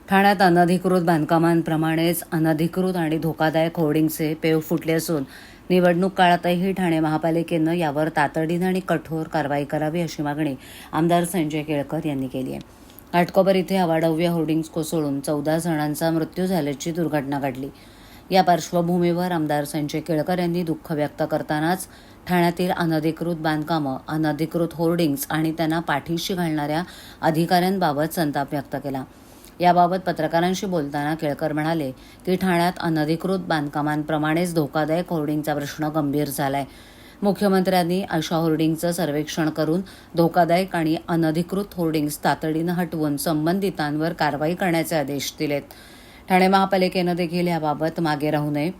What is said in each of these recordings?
ठाण्यात अनधिकृत बांधकामांप्रमाणेच अनधिकृत आणि धोकादायक होर्डिंगचे पेव फुटले असून निवडणूक काळातही ठाणे महापालिकेनं यावर तातडीनं आणि कठोर कारवाई करावी अशी मागणी आमदार संजय केळकर यांनी केली आहे. घाटकोपर इथे अवाढव्य होर्डिंग्ज कोसळून 14 जणांचा मृत्यू झाल्याची दुर्घटना घडली. या पार्श्वभूमीवर आमदार संजय केळकर यांनी दुःख व्यक्त करतानाच ठाण्यातील अनधिकृत बांधकामं, अनधिकृत होर्डिंग्ज आणि त्यांना पाठीशी घालणाऱ्या अधिकाऱ्यांबाबत संताप व्यक्त केला. याबाबत पत्रकारांशी बोलताना केळकर म्हणाले की ठाण्यात अनधिकृत बांधकामांप्रमाणेच धोकादायक होर्डिंगचा प्रश्न गंभीर झालाय. मुख्यमंत्र्यांनी अशा होर्डिंगचं सर्वेक्षण करून धोकादायक आणि अनधिकृत होर्डिंग्ज तातडीनं हटवून संबंधितांवर कारवाई करण्याचे आदेश दिलेत. ठाणे महापालिकेनं देखील याबाबत मागे राहू नये.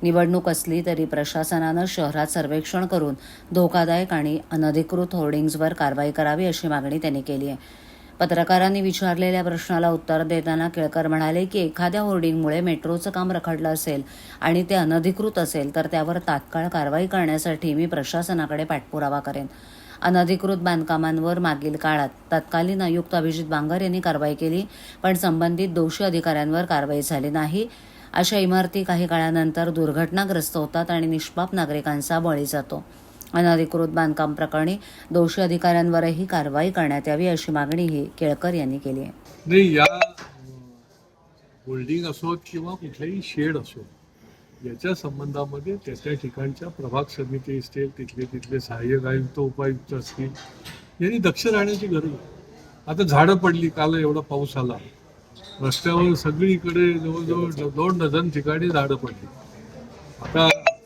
निवडणूक असली तरी प्रशासनानं शहरात सर्वेक्षण करून धोकादायक आणि अनधिकृत होर्डिंग्जवर कारवाई करावी अशी मागणी त्यांनी केली आहे. पत्रकारांनी विचारलेल्या प्रश्नाला उत्तर देताना केळकर म्हणाले की एखाद्या होर्डिंगमुळे मेट्रोचं काम रखडलं असेल आणि ते अनधिकृत असेल तर त्यावर तात्काळ कारवाई करण्यासाठी मी प्रशासनाकडे पाठपुरावा करेन. अनधिकृत बांधकामांवर मागील काळात तत्कालीन आयुक्त अभिजित बांगर यांनी कारवाई केली, पण संबंधित दोषी अधिकाऱ्यांवर कारवाई झाली नाही. अशा इमारती काही काळानंतर दुर्घटनाग्रस्त होतात आणि निष्पाप नागरिकांचा बळी जातो. अनधिकृत बांधकाम प्रकरणी दोषी अधिकाऱ्यांवरही कारवाई करण्यात यावी अशी मागणीही केळकर यांनी केली आहे. नाही, या होल्डिंग असो किंवा कुठलाही शेड असो, याच्या संबंधामध्ये त्या ठिकाणच्या प्रभाग समिती असतील, तिथले सहाय्यक आयुक्त, उपायुक्त असतील, यांनी दक्ष राहण्याची गरज आहे. आता झाडं पडली, काल एवढा पाऊस आला, रस्त्यावर सगळीकडे जवळजवळ 2 डझन ठिकाणी झाडं पडली.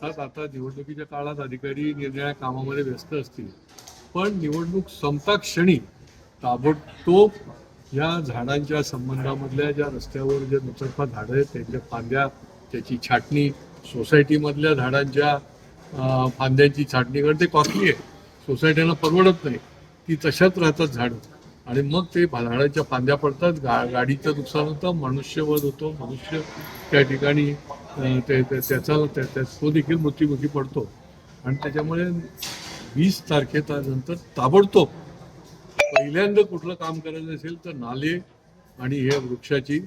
आता निवडणुकीच्या काळात अधिकारी निरनिराळ्या कामामध्ये व्यस्त असतील, पण निवडणूक संपता क्षणी ताबडतोब या झाडांच्या संबंधामधल्या ज्या रस्त्यावर जे दुतर्फा झाडं आहेत त्यांच्या फांद्या, त्याची छाटणी, सोसायटीमधल्या झाडांच्या फांद्यांची छाटणी करते. कॉस्टली आहे, सोसायट्यांना परवडत नाही, ती तशाच राहतात झाडं आणि मग ते झाडांच्या फांद्या पडतात, गाडीचं नुकसान होतं, मनुष्यवध होतो, मनुष्य त्या ठिकाणी तो देखील मृत्युमुखी पडतो. आणि त्याच्यामुळे 20 तारखेनंतर ताबडतोब पहिल्यांदा कुठलं काम करायचं असेल तर नाले आणि हे वृक्षाची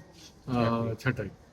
छटाई